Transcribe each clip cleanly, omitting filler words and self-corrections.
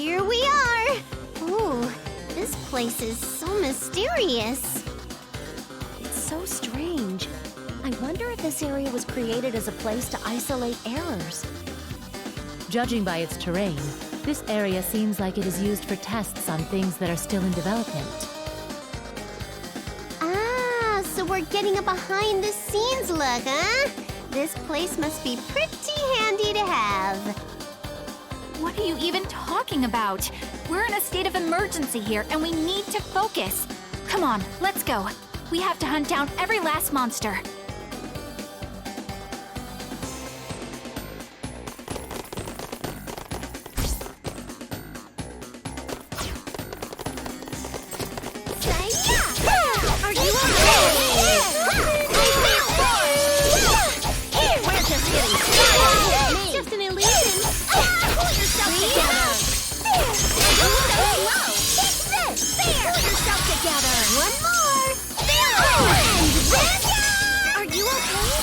Here we are! Ooh, this place is so mysterious. It's so strange. I wonder if this area was created as a place to isolate errors. Judging by its terrain, this area seems like it is used for tests on things that are still in development. Ah, so we're getting a behind-the-scenes look, huh? This place must be pretty handy to have. What are you even talking about? We're in a state of emergency here, and we need to focus. Come on, let's go. We have to hunt down every last monster. Are you We're just getting started. Just an illusion. Pull yourself together. Pull yourself together. One more. And then. Are you okay?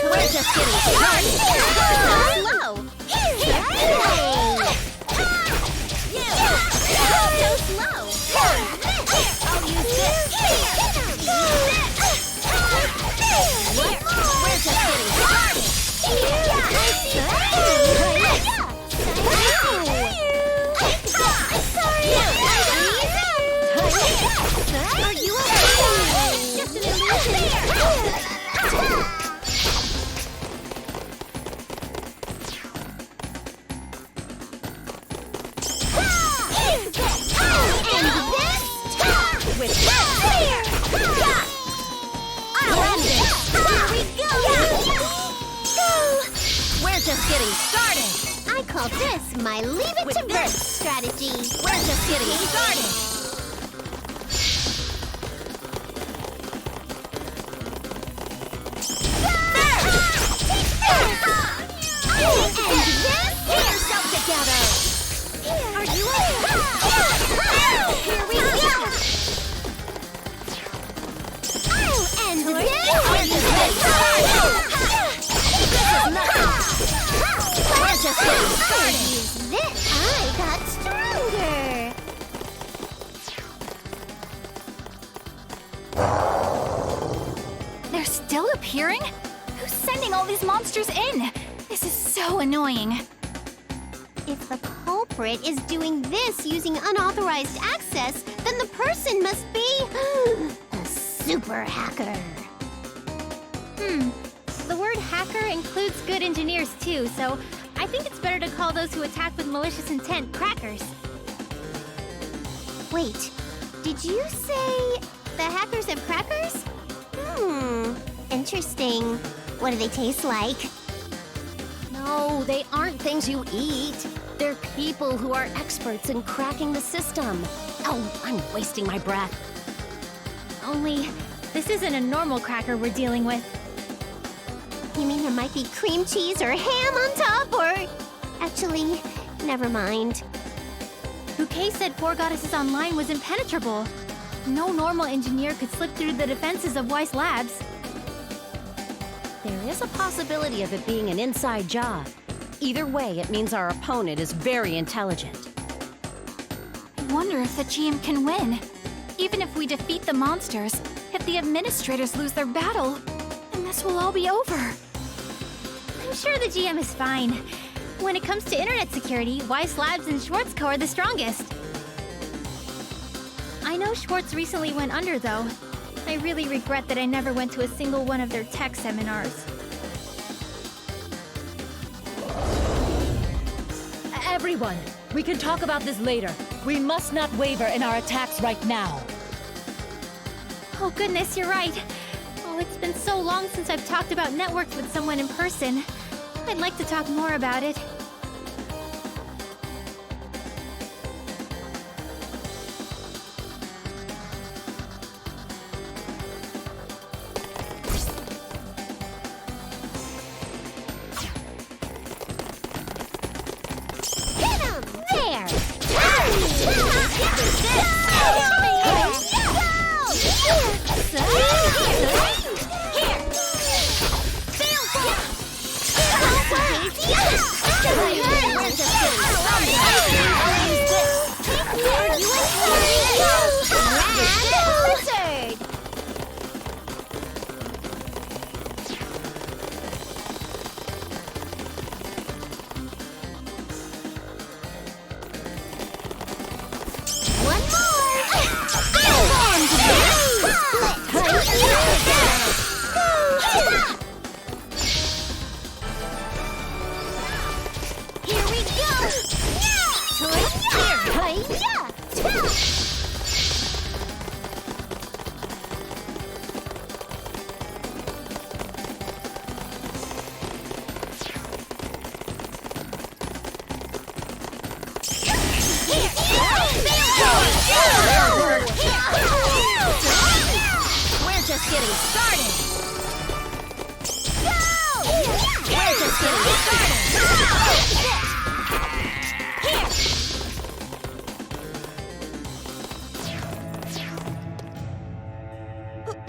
We're just getting started. Slow. So slow. I'll use this. We're just getting started. Are you okay? Just an illusion. With clear! I'll end it! Here we go! Go! We're just getting started! I call this my leave it to Bert strategy. We're just getting started! And this! Pull yourself together! Are you okay? Here we go! And then we're just getting started. This I got stronger. They're still appearing? Who's sending all these monsters in? This is so annoying. If the culprit is doing this using unauthorized access, then the person must be a super hacker. The word hacker includes good engineers too, so I think it's better to call those who attack with malicious intent crackers. Wait, did you say the hackers have crackers? Interesting. What do they taste like? No, they aren't things you eat. They're people who are experts in cracking the system. Oh, I'm wasting my breath. Only, this isn't a normal cracker we're dealing with. You mean there might be cream cheese or ham on top, or... Actually, never mind. Bouquet said Four Goddesses Online was impenetrable. No normal engineer could slip through the defenses of Weiss Labs. There is a possibility of it being an inside job. Either way, it means our opponent is very intelligent. I wonder if the GM can win. Even if we defeat the monsters, if the administrators lose their battle, then this will all be over. I'm sure the GM is fine. When it comes to internet security, Weiss Labs and Schwartzco are the strongest. I know Schwartz recently went under, though. I really regret that I never went to a single one of their tech seminars. Everyone, we can talk about this later. We must not waver in our attacks right now. Oh goodness, you're right. Oh, it's been so long since I've talked about networks with someone in person. I'd like to talk more about it.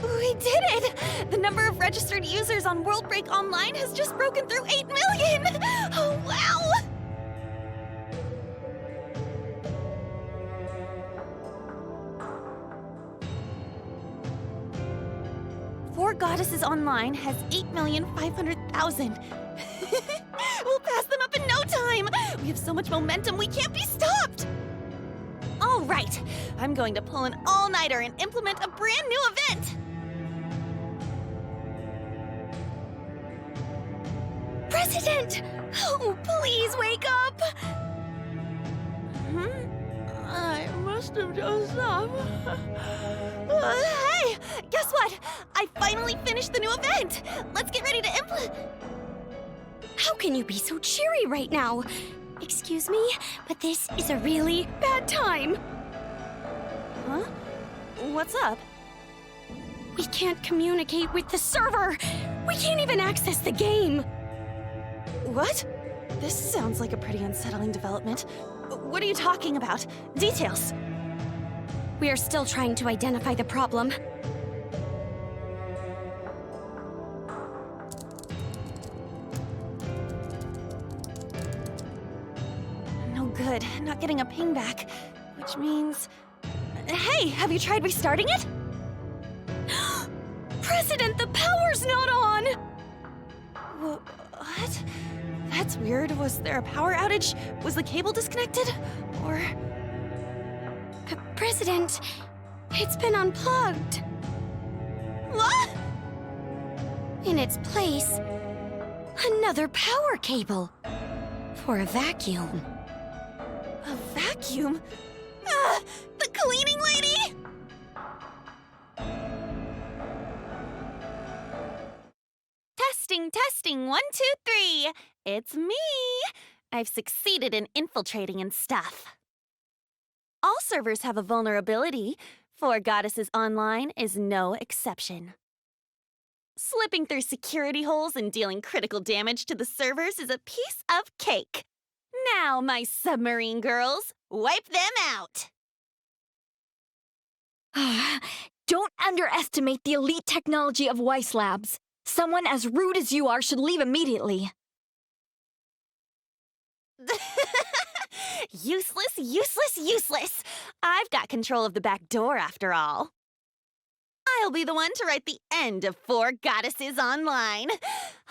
We did it! The number of registered users on World Break Online has just broken through 8 million! Oh, wow! Four Goddesses Online has 8,500,000. We'll pass them up in no time! We have so much momentum, we can't be stopped! All right, I'm going to pull an all-nighter and implement a brand new event! President! Oh, please wake up! I must have dozed off. Hey! Guess what? I finally finished the new event! Let's get ready to implement... How can you be so cheery right now? Excuse me, but this is a really bad time. Huh? What's up? We can't communicate with the server. We can't even access the game. What? This sounds like a pretty unsettling development. What are you talking about? Details. We are still trying to identify the problem. No good. Not getting a ping back. Which means... Hey, have you tried restarting it? President, the power's not on! What? That's weird. Was there a power outage? Was the cable disconnected? Or... President, it's been unplugged. What? In its place, another power cable. For a vacuum. A vacuum? The cleaning lady? Testing, 1, 2, 3. It's me. I've succeeded in infiltrating and stuff. All servers have a vulnerability. Four Goddesses Online is no exception. Slipping through security holes and dealing critical damage to the servers is a piece of cake. Now, my submarine girls, wipe them out. Don't underestimate the elite technology of Weiss Labs. Someone as rude as you are should leave immediately. Useless, useless, useless. I've got control of the back door after all. I'll be the one to write the end of 4 Goddesses Online.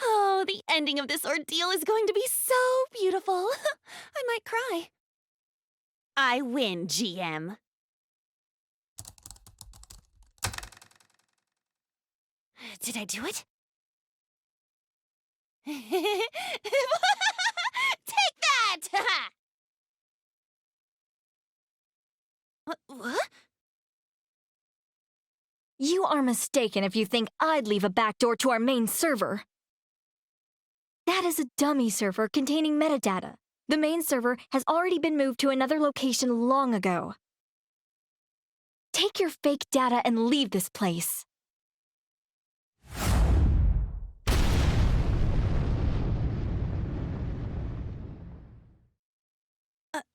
Oh, the ending of this ordeal is going to be so beautiful. I might cry. I win, GM. Did I do it? Take that! What? You are mistaken if you think I'd leave a backdoor to our main server. That is a dummy server containing metadata. The main server has already been moved to another location long ago. Take your fake data and leave this place.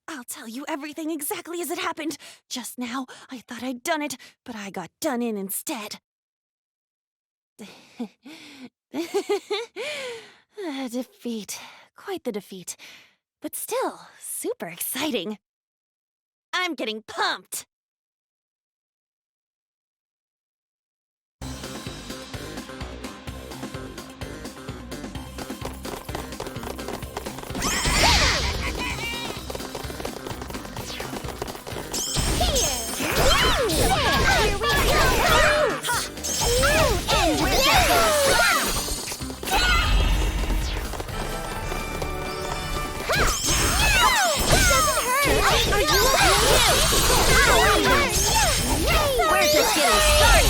I'll tell you everything exactly as it happened. Just now, I thought I'd done it, but I got done in instead. Defeat. Quite the defeat. But still, super exciting. I'm getting pumped! We're just getting started!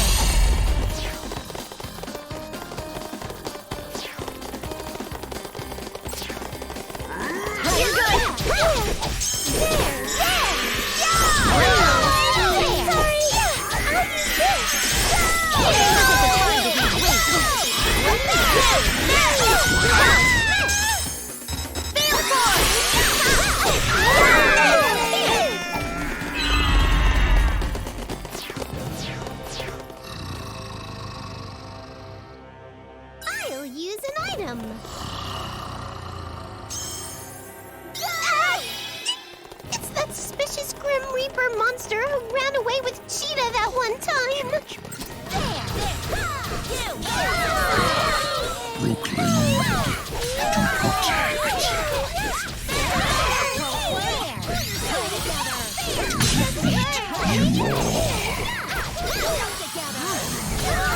I'll use an item. It's that suspicious Grim Reaper monster who ran away with Cheetah that one time.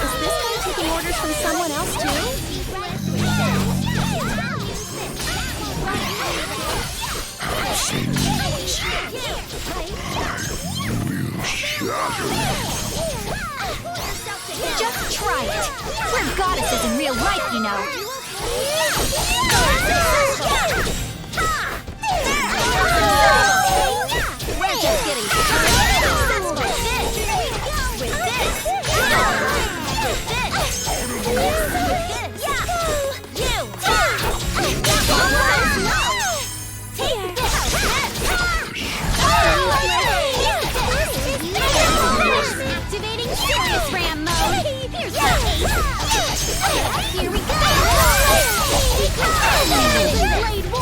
Is this guy taking orders from someone else too? Just try it. We're goddesses in real life, you know. We're just getting started! With this! Activating serious ram mode. Here's the Here we go. Blade war.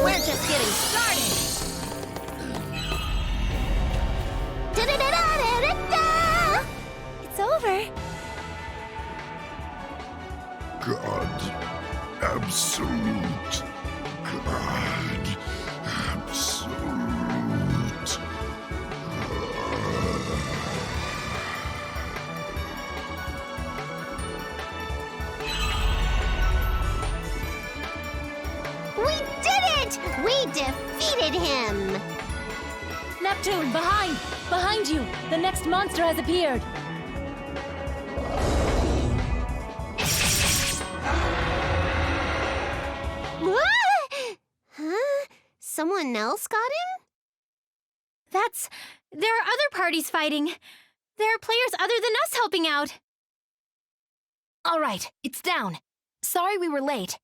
We're just getting started! It's over. God. Absolute. God. Absolute. We did it! We defeated him! Neptune, behind! Behind you! The next monster has appeared! What? Huh? Someone else got him? There are other parties fighting. There are players other than us helping out. All right, it's down. Sorry we were late.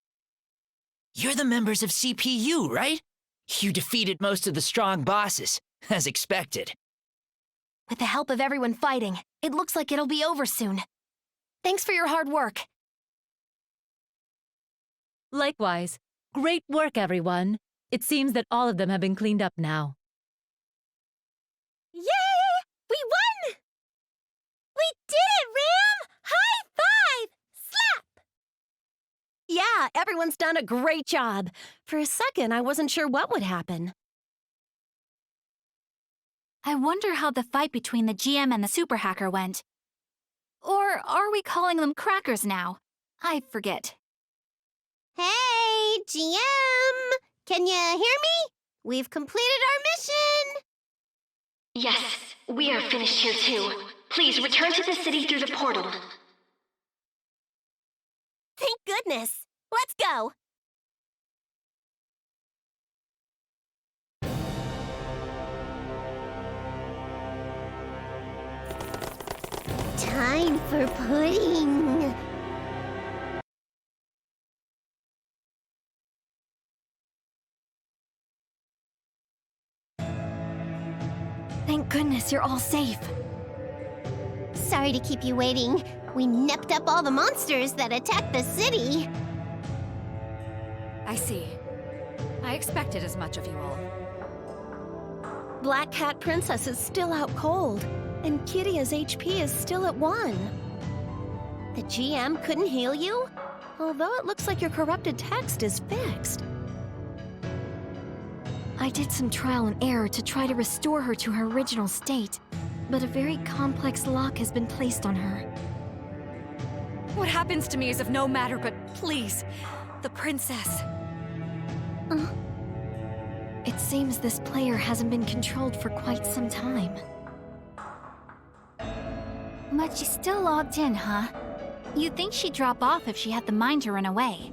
You're the members of CPU, right? You defeated most of the strong bosses, as expected. With the help of everyone fighting, it looks like it'll be over soon. Thanks for your hard work. Likewise. Great work, everyone. It seems that all of them have been cleaned up now. Yay! We won! We did it, Ram! High five! Slap! Yeah, everyone's done a great job. For a second, I wasn't sure what would happen. I wonder how the fight between the GM and the super hacker went. Or are we calling them crackers now? I forget. Hey, GM! Can you hear me? We've completed our mission! Yes, we are finished here too. Please return to the city through the portal. Thank goodness! Let's go! Time for pudding! Thank goodness you're all safe. Sorry to keep you waiting. We nipped up all the monsters that attacked the city. I see. I expected as much of you all. Black Cat Princess is still out cold, and Kiria's HP is still at 1. The GM couldn't heal you? Although it looks like your corrupted text is fixed. I did some trial and error to try to restore her to her original state, but a very complex lock has been placed on her. What happens to me is of no matter, but please, the princess. It seems this player hasn't been controlled for quite some time. But she's still logged in, huh? You'd think she'd drop off if she had the mind to run away.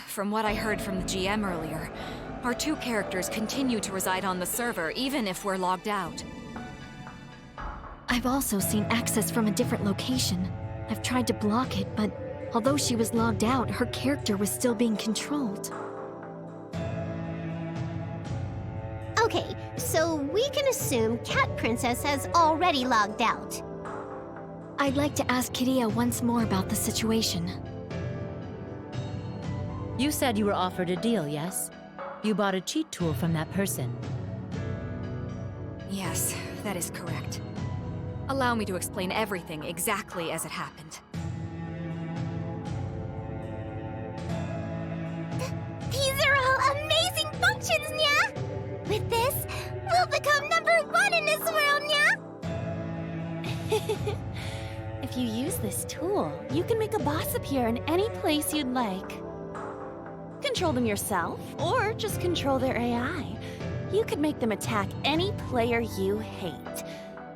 From what I heard from the GM earlier, our two characters continue to reside on the server even if we're logged out. I've also seen access from a different location. I've tried to block it, but although she was logged out, her character was still being controlled. Okay, so we can assume Cat Princess has already logged out. I'd like to ask Kiria once more about the situation. You said you were offered a deal, yes? You bought a cheat tool from that person. Yes, that is correct. Allow me to explain everything exactly as it happened. These are all amazing functions, Nya! With this, we'll become #1 in this world, Nya! If you use this tool, you can make a boss appear in any place you'd like. Control them yourself, or just control their AI. You could make them attack any player you hate.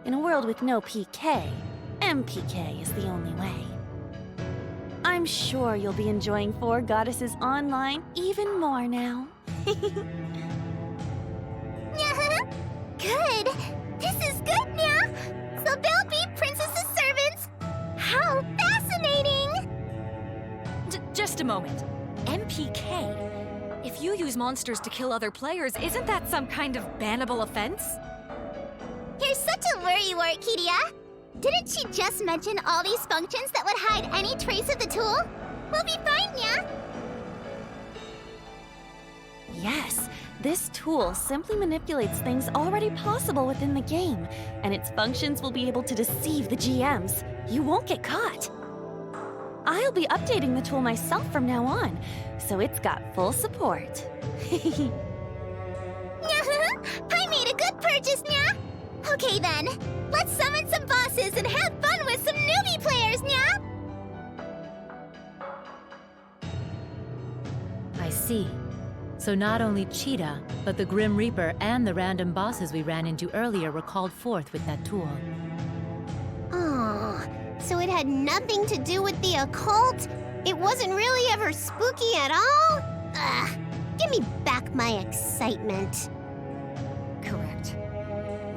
In a world with no PK, MPK is the only way. I'm sure you'll be enjoying 4 Goddesses Online even more now. Good! This is good, Nya! So they'll be Princess's servants! How fascinating! Just a moment. MPK? If you use monsters to kill other players, isn't that some kind of bannable offense? You're such a worrywart, Kiria! Didn't she just mention all these functions that would hide any trace of the tool? We'll be fine, Nya! Yes, this tool simply manipulates things already possible within the game, and its functions will be able to deceive the GMs. You won't get caught. I'll be updating the tool myself from now on, so it's got full support. I made a good purchase, Nya! Okay then, let's summon some bosses and have fun with some newbie players, Nya! I see. So not only Cheetah, but the Grim Reaper and the random bosses we ran into earlier were called forth with that tool. Oh, so it had nothing to do with the occult? It wasn't really ever spooky at all? Ugh, give me back my excitement.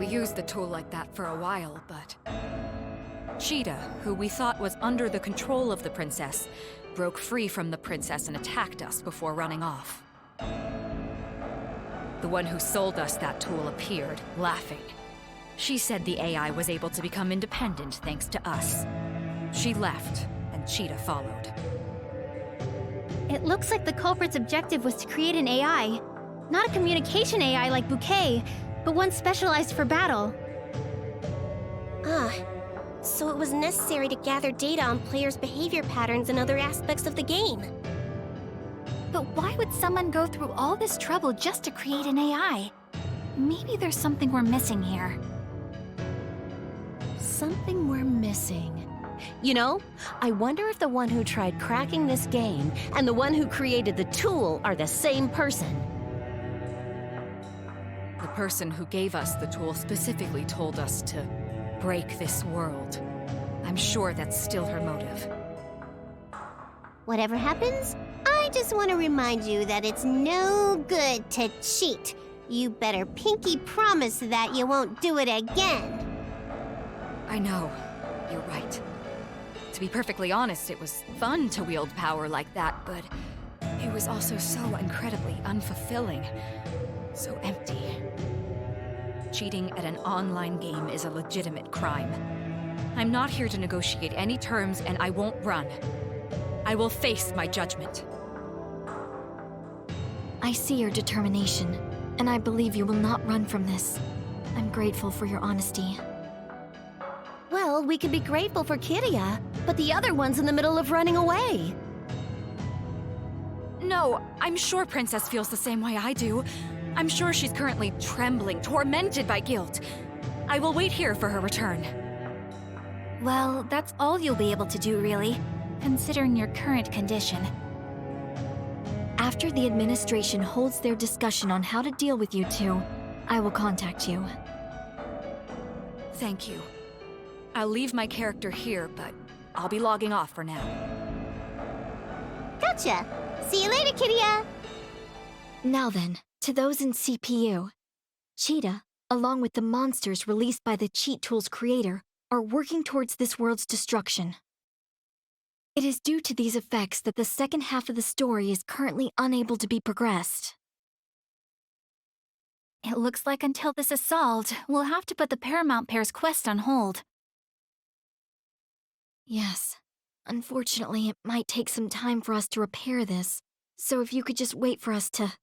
We used the tool like that for a while, but... Cheetah, who we thought was under the control of the princess, broke free from the princess and attacked us before running off. The one who sold us that tool appeared, laughing. She said the AI was able to become independent thanks to us. She left, and Cheetah followed. It looks like the culprit's objective was to create an AI. Not a communication AI like Bouquet, but one specialized for battle. So it was necessary to gather data on players' behavior patterns and other aspects of the game. But why would someone go through all this trouble just to create an AI? Maybe there's something we're missing here. Something we're missing. You know, I wonder if the one who tried cracking this game and the one who created the tool are the same person. The person who gave us the tool specifically told us to break this world. I'm sure that's still her motive. Whatever happens, I just want to remind you that it's no good to cheat. You better pinky promise that you won't do it again. I know. You're right. To be perfectly honest, it was fun to wield power like that, but it was also so incredibly unfulfilling. So empty. Cheating at an online game is a legitimate crime. I'm not here to negotiate any terms, and I won't run. I will face my judgment. I see your determination, and I believe you will not run from this. I'm grateful for your honesty. Well, we could be grateful for Kiria, but the other one's in the middle of running away. No, I'm sure Princess feels the same way I do. I'm sure she's currently trembling, tormented by guilt. I will wait here for her return. Well, that's all you'll be able to do, really, considering your current condition. After the administration holds their discussion on how to deal with you two, I will contact you. Thank you. I'll leave my character here, but I'll be logging off for now. Gotcha! See you later, Kiria! Now then, to those in CPU. Cheetah, along with the monsters released by the cheat tool's creator, are working towards this world's destruction. It is due to these effects that the second half of the story is currently unable to be progressed. It looks like until this is solved, we'll have to put the Paramount Pair's quest on hold. Yes. Unfortunately, it might take some time for us to repair this, so if you could just wait for us to...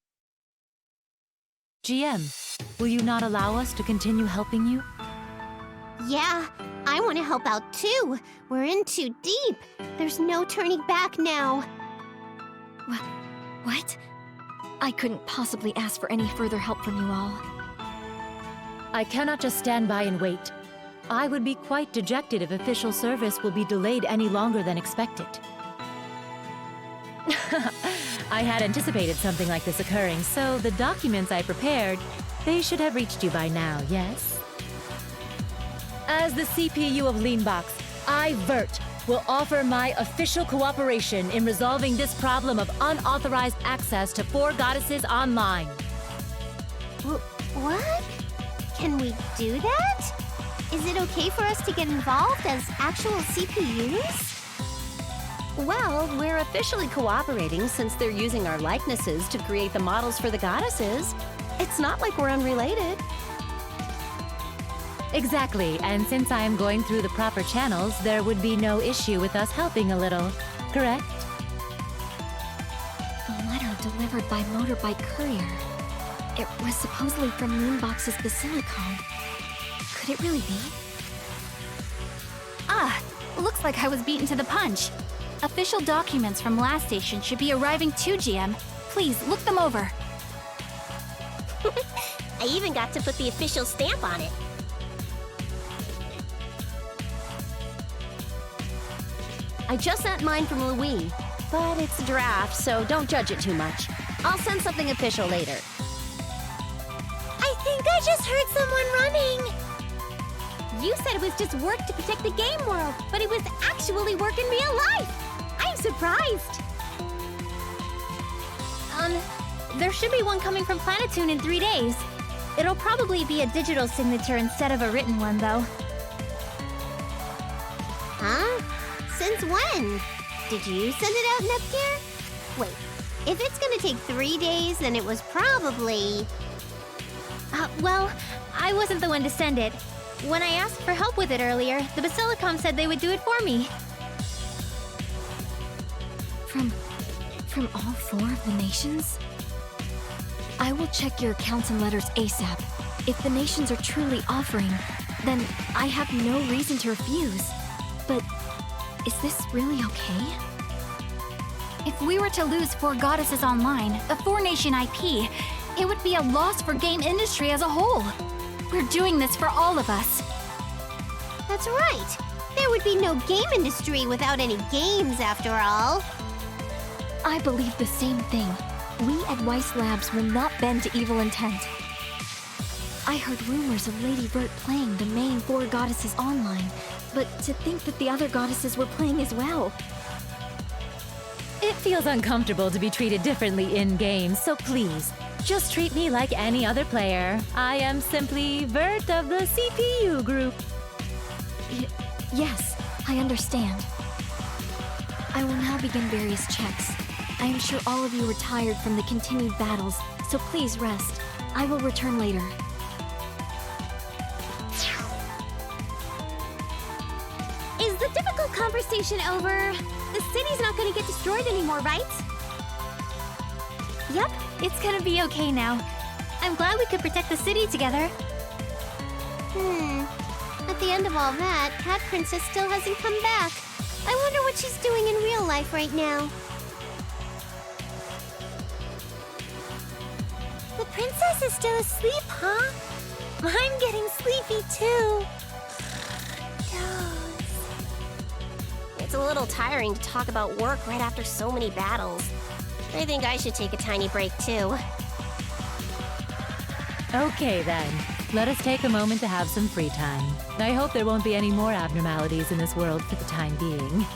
GM, will you not allow us to continue helping you? Yeah, I want to help out too. We're in too deep. There's no turning back now. What? I couldn't possibly ask for any further help from you all. I cannot just stand by and wait. I would be quite dejected if official service will be delayed any longer than expected. I had anticipated something like this occurring, so the documents I prepared, they should have reached you by now, yes? As the CPU of Leanbox, I, Vert, will offer my official cooperation in resolving this problem of unauthorized access to 4 Goddesses online. What? Can we do that? Is it okay for us to get involved as actual CPUs? Well, we're officially cooperating since they're using our likenesses to create the models for the goddesses. It's not like we're unrelated. Exactly, and since I am going through the proper channels, there would be no issue with us helping a little, correct? A letter delivered by motorbike courier. It was supposedly from Moonbox's Basilicon. Could it really be? Looks like I was beaten to the punch. Official documents from last station should be arriving too, GM. Please, look them over. I even got to put the official stamp on it. I just sent mine from Louis, but it's a draft, so don't judge it too much. I'll send something official later. I think I just heard someone running. You said it was just work to protect the game world, but it was actually work in real life. I'm surprised. There should be one coming from Planetoon in 3 days. It'll probably be a digital signature instead of a written one, though. Huh? Since when? Did you send it out, Nepgear? Wait, if it's gonna take 3 days, then it was probably... Well, I wasn't the one to send it. When I asked for help with it earlier, the Basilicom said they would do it for me. From all 4 of the nations? I will check your accounts and letters ASAP. If the nations are truly offering, then I have no reason to refuse. But is this really okay? If we were to lose 4 Goddesses Online, the 4-nation IP, it would be a loss for game industry as a whole. We're doing this for all of us. That's right. There would be no game industry without any games, after all. I believe the same thing. We at Weiss Labs will not bend to evil intent. I heard rumors of Lady Vert playing the main 4 Goddesses Online, but to think that the other goddesses were playing as well. It feels uncomfortable to be treated differently in-game, so please, just treat me like any other player. I am simply Vert of the CPU group. Yes, I understand. I will now begin various checks. I am sure all of you are tired from the continued battles, so please rest. I will return later. Is the difficult conversation over? The city's not gonna get destroyed anymore, right? Yep, it's gonna be okay now. I'm glad we could protect the city together. At the end of all that, Cat Princess still hasn't come back. I wonder what she's doing in real life right now. The princess is still asleep, huh? I'm getting sleepy too. It's a little tiring to talk about work right after so many battles. I think I should take a tiny break too. Okay then, let us take a moment to have some free time. I hope there won't be any more abnormalities in this world for the time being.